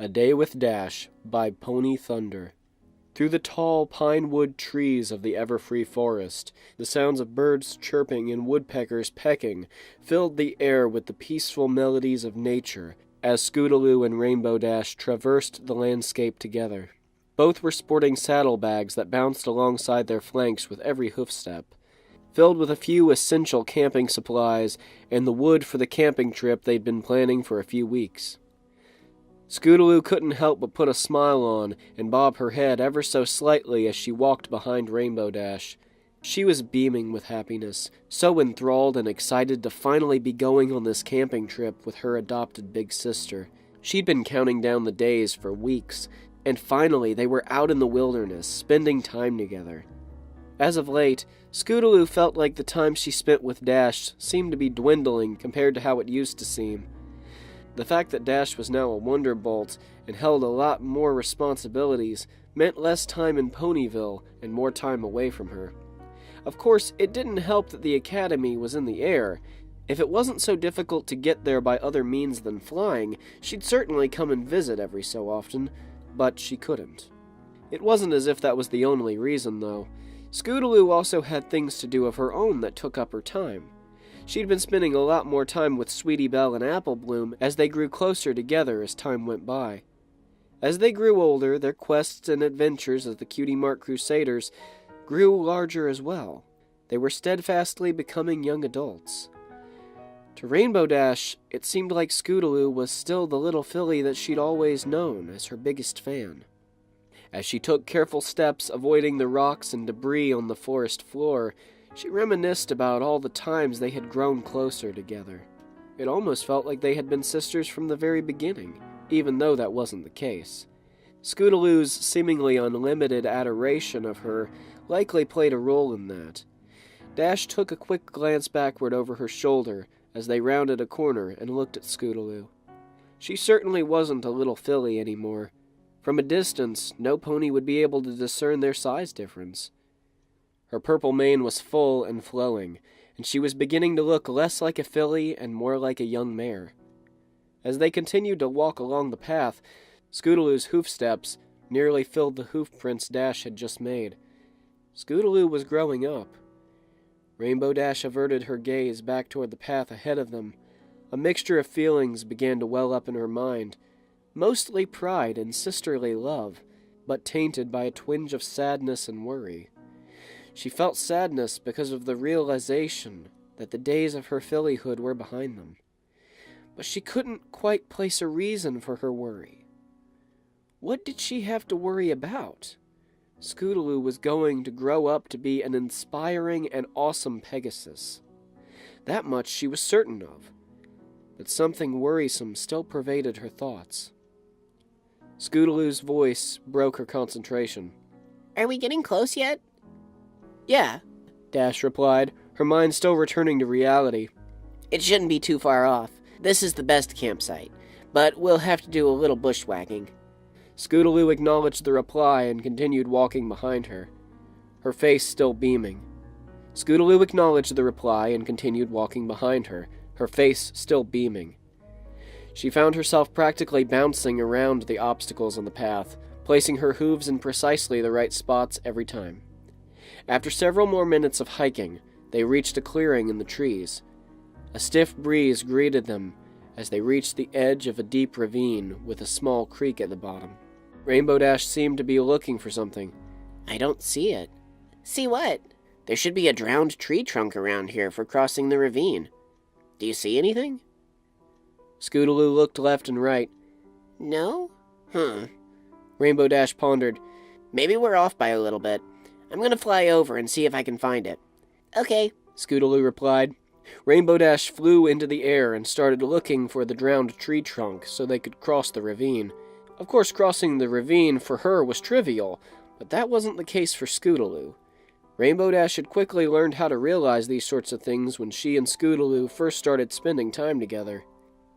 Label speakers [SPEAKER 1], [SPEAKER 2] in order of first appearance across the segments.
[SPEAKER 1] A Day with Dash by Pony Thunder. Through the tall pine-wood trees of the ever-free forest, the sounds of birds chirping and woodpeckers pecking filled the air with the peaceful melodies of nature as Scootaloo and Rainbow Dash traversed the landscape together. Both were sporting saddlebags that bounced alongside their flanks with every hoofstep, filled with a few essential camping supplies and the wood for the camping trip they'd been planning for a few weeks. Scootaloo couldn't help but put a smile on and bob her head ever so slightly as she walked behind Rainbow Dash. She was beaming with happiness, so enthralled and excited to finally be going on this camping trip with her adopted big sister. She'd been counting down the days for weeks, and finally they were out in the wilderness, spending time together. As of late, Scootaloo felt like the time she spent with Dash seemed to be dwindling compared to how it used to seem. The fact that Dash was now a Wonderbolt and held a lot more responsibilities meant less time in Ponyville and more time away from her. Of course, it didn't help that the academy was in the air. If it wasn't so difficult to get there by other means than flying, she'd certainly come and visit every so often, but she couldn't. It wasn't as if that was the only reason, though. Scootaloo also had things to do of her own that took up her time. She'd been spending a lot more time with Sweetie Belle and Apple Bloom as they grew closer together as time went by. As they grew older, their quests and adventures as the Cutie Mark Crusaders grew larger as well. They were steadfastly becoming young adults. To Rainbow Dash, it seemed like Scootaloo was still the little filly that she'd always known as her biggest fan. As she took careful steps avoiding the rocks and debris on the forest floor, she reminisced about all the times they had grown closer together. It almost felt like they had been sisters from the very beginning, even though that wasn't the case. Scootaloo's seemingly unlimited adoration of her likely played a role in that. Dash took a quick glance backward over her shoulder as they rounded a corner and looked at Scootaloo. She certainly wasn't a little filly anymore. From a distance, no pony would be able to discern their size difference. Her purple mane was full and flowing, and she was beginning to look less like a filly and more like a young mare. As they continued to walk along the path, Scootaloo's hoofsteps nearly filled the hoofprints Dash had just made. Scootaloo was growing up. Rainbow Dash averted her gaze back toward the path ahead of them. A mixture of feelings began to well up in her mind, mostly pride and sisterly love, but tainted by a twinge of sadness and worry. She felt sadness because of the realization that the days of her fillyhood were behind them. But she couldn't quite place a reason for her worry. What did she have to worry about? Scootaloo was going to grow up to be an inspiring and awesome Pegasus. That much she was certain of. But something worrisome still pervaded her thoughts. Scootaloo's voice broke her concentration.
[SPEAKER 2] Are we getting close yet?
[SPEAKER 1] Yeah, Dash replied, her mind still returning to reality.
[SPEAKER 2] It shouldn't be too far off. This is the best campsite, but we'll have to do a little bushwhacking.
[SPEAKER 1] Scootaloo acknowledged the reply and continued walking behind her, her face still beaming. Scootaloo acknowledged the reply and continued walking behind her, her face still beaming. She found herself practically bouncing around the obstacles on the path, placing her hooves in precisely the right spots every time. After several more minutes of hiking, they reached a clearing in the trees. A stiff breeze greeted them as they reached the edge of a deep ravine with a small creek at the bottom. Rainbow Dash seemed to be looking for something.
[SPEAKER 2] I don't see it. See what? There should be a drowned tree trunk around here for crossing the ravine. Do you see anything?
[SPEAKER 1] Scootaloo looked left and right.
[SPEAKER 2] No?
[SPEAKER 1] Rainbow Dash pondered.
[SPEAKER 2] Maybe we're off by a little bit. I'm gonna fly over and see if I can find it. Okay,
[SPEAKER 1] Scootaloo replied. Rainbow Dash flew into the air and started looking for the drowned tree trunk so they could cross the ravine. Of course, crossing the ravine for her was trivial, but that wasn't the case for Scootaloo. Rainbow Dash had quickly learned how to realize these sorts of things when she and Scootaloo first started spending time together.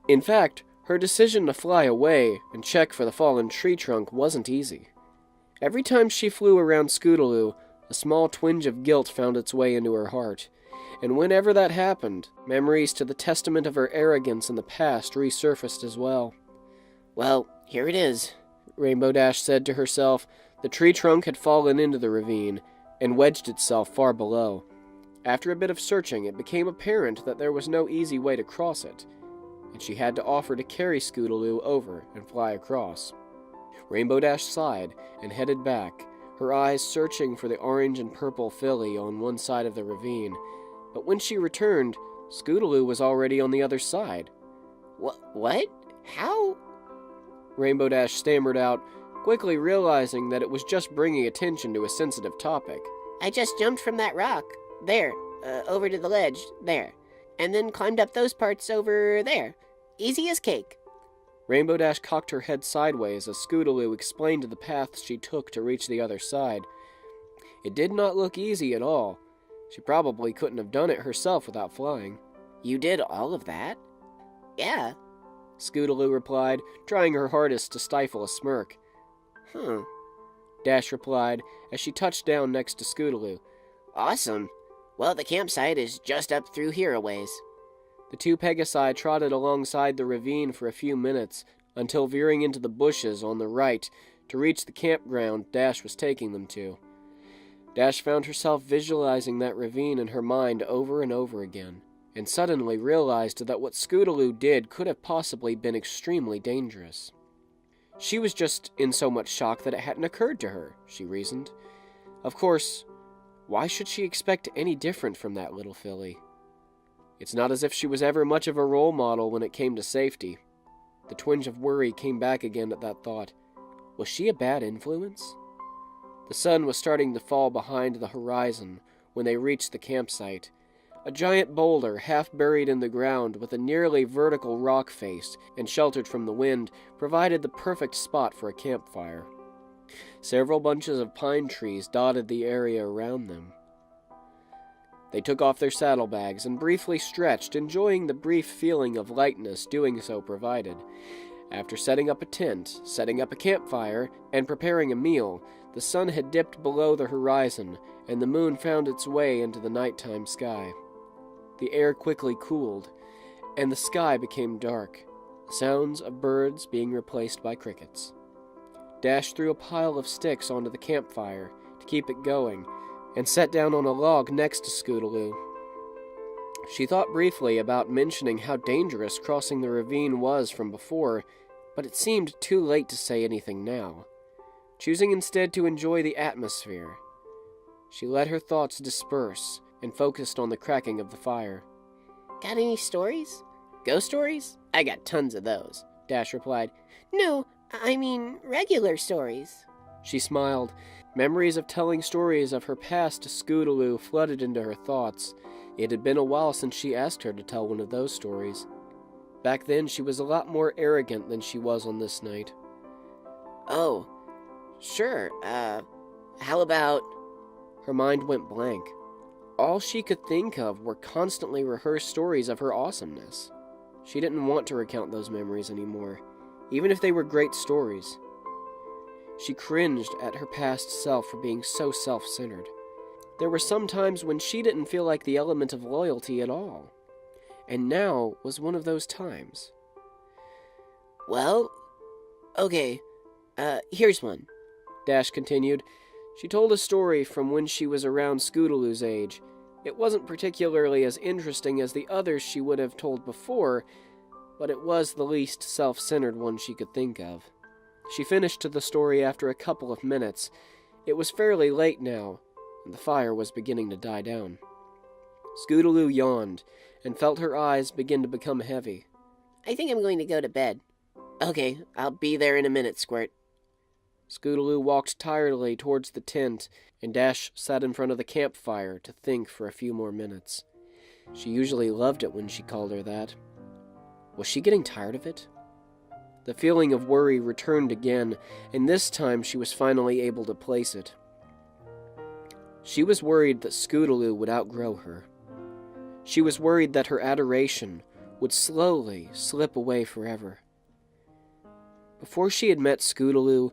[SPEAKER 1] In fact, her decision to fly away and check for the fallen tree trunk wasn't easy. Every time she flew around Scootaloo, a small twinge of guilt found its way into her heart, and whenever that happened, memories to the testament of her arrogance in the past resurfaced as well.
[SPEAKER 2] Well, Here it is,
[SPEAKER 1] Rainbow Dash said to herself. The tree trunk had fallen into the ravine and wedged itself far below. After a bit of searching, it became apparent that there was no easy way to cross it, and she had to offer to carry Scootaloo over and fly across. Rainbow Dash sighed and headed back, her eyes searching for the orange and purple filly on one side of the ravine. But when she returned, Scootaloo was already on the other side.
[SPEAKER 2] What? How?
[SPEAKER 1] Rainbow Dash stammered out, quickly realizing that it was just bringing attention to a sensitive topic.
[SPEAKER 2] I just jumped from that rock. There. Over to the ledge. There. And then climbed up those parts over there. Easy as cake.
[SPEAKER 1] Rainbow Dash cocked her head sideways as Scootaloo explained the path she took to reach the other side. It did not look easy at all. She probably couldn't have done it herself without flying.
[SPEAKER 2] You did all of that? Yeah.
[SPEAKER 1] Scootaloo replied, trying her hardest to stifle a smirk. Dash replied as she touched down next to Scootaloo.
[SPEAKER 2] Awesome. Well, the campsite is just up through here a ways.
[SPEAKER 1] The two Pegasi trotted alongside the ravine for a few minutes, until veering into the bushes on the right to reach the campground Dash was taking them to. Dash found herself visualizing that ravine in her mind over and over again, and suddenly realized that what Scootaloo did could have possibly been extremely dangerous. She was just in so much shock that it hadn't occurred to her, she reasoned. Of course, why should she expect any different from that little filly? It's not as if she was ever much of a role model when it came to safety. The twinge of worry came back again at that thought. Was she a bad influence? The sun was starting to fall behind the horizon when they reached the campsite. A giant boulder, half buried in the ground with a nearly vertical rock face and sheltered from the wind, provided the perfect spot for a campfire. Several bunches of pine trees dotted the area around them. They took off their saddlebags and briefly stretched, enjoying the brief feeling of lightness doing so provided. After setting up a tent, setting up a campfire, and preparing a meal, the sun had dipped below the horizon, and the moon found its way into the nighttime sky. The air quickly cooled, and the sky became dark, sounds of birds being replaced by crickets. Dash threw a pile of sticks onto the campfire to keep it going, and sat down on a log next to Scootaloo. She thought briefly about mentioning how dangerous crossing the ravine was from before, but it seemed too late to say anything now, choosing instead to enjoy the atmosphere. She let her thoughts disperse and focused on the cracking of the fire.
[SPEAKER 2] Got any stories? Ghost stories? I got tons of those,
[SPEAKER 1] Dash replied.
[SPEAKER 2] No, I mean regular stories.
[SPEAKER 1] She smiled. Memories of telling stories of her past to Scootaloo flooded into her thoughts. It had been a while since she asked her to tell one of those stories. Back then, she was a lot more arrogant than she was on this night.
[SPEAKER 2] Oh, sure, how about...
[SPEAKER 1] Her mind went blank. All she could think of were constantly rehearsed stories of her awesomeness. She didn't want to recount those memories anymore, even if they were great stories. She cringed at her past self for being so self-centered. There were some times when she didn't feel like the element of loyalty at all. And now was one of those times.
[SPEAKER 2] Well, okay, here's one,
[SPEAKER 1] Dash continued. She told a story from when she was around Scootaloo's age. It wasn't particularly as interesting as the others she would have told before, but it was the least self-centered one she could think of. She finished the story after a couple of minutes. It was fairly late now, and the fire was beginning to die down. Scootaloo yawned, and felt her eyes begin to become heavy.
[SPEAKER 2] I think I'm going to go to bed. Okay, I'll be there in a minute, Squirt.
[SPEAKER 1] Scootaloo walked tiredly towards the tent, and Dash sat in front of the campfire to think for a few more minutes. She usually loved it when she called her that. Was she getting tired of it? The feeling of worry returned again, and this time she was finally able to place it. She was worried that Scootaloo would outgrow her. She was worried that her adoration would slowly slip away forever. Before she had met Scootaloo,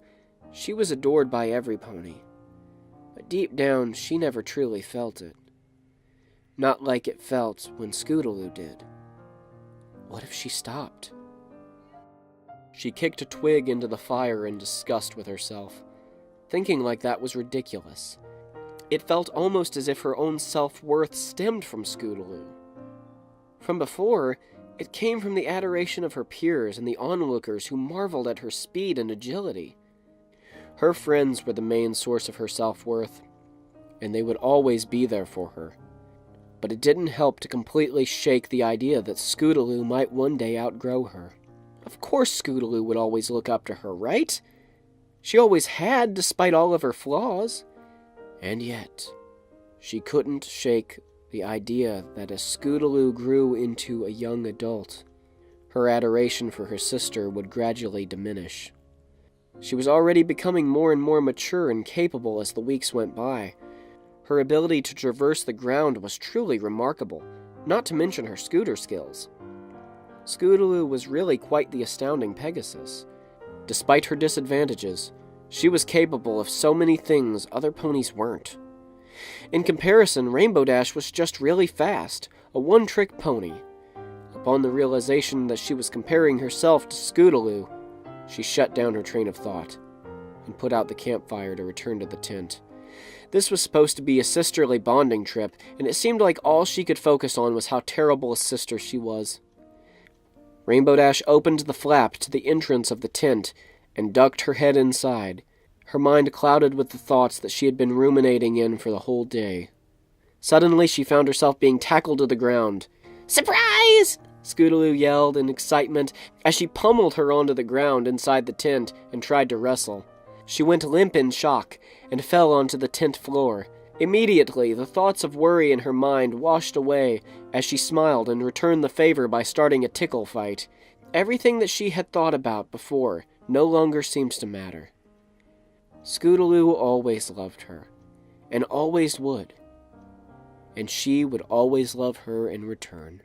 [SPEAKER 1] she was adored by every pony, but deep down she never truly felt it. Not like it felt when Scootaloo did. What if she stopped? She kicked a twig into the fire in disgust with herself. Thinking like that was ridiculous. It felt almost as if her own self-worth stemmed from Scootaloo. From before, it came from the adoration of her peers and the onlookers who marveled at her speed and agility. Her friends were the main source of her self-worth, and they would always be there for her. But it didn't help to completely shake the idea that Scootaloo might one day outgrow her. Of course Scootaloo would always look up to her, right? She always had, despite all of her flaws. And yet, she couldn't shake the idea that as Scootaloo grew into a young adult, her adoration for her sister would gradually diminish. She was already becoming more and more mature and capable as the weeks went by. Her ability to traverse the ground was truly remarkable, not to mention her scooter skills. Scootaloo was really quite the astounding Pegasus. Despite her disadvantages, she was capable of so many things other ponies weren't. In comparison, Rainbow Dash was just really fast, a one-trick pony. Upon the realization that she was comparing herself to Scootaloo, she shut down her train of thought and put out the campfire to return to the tent. This was supposed to be a sisterly bonding trip, and it seemed like all she could focus on was how terrible a sister she was. Rainbow Dash opened the flap to the entrance of the tent and ducked her head inside, her mind clouded with the thoughts that she had been ruminating in for the whole day. Suddenly she found herself being tackled to the ground.
[SPEAKER 2] Surprise!
[SPEAKER 1] Scootaloo yelled in excitement as she pummeled her onto the ground inside the tent and tried to wrestle. She went limp in shock and fell onto the tent floor. Immediately, the thoughts of worry in her mind washed away as she smiled and returned the favor by starting a tickle fight. Everything that she had thought about before no longer seemed to matter. Scootaloo always loved her, and always would, and she would always love her in return.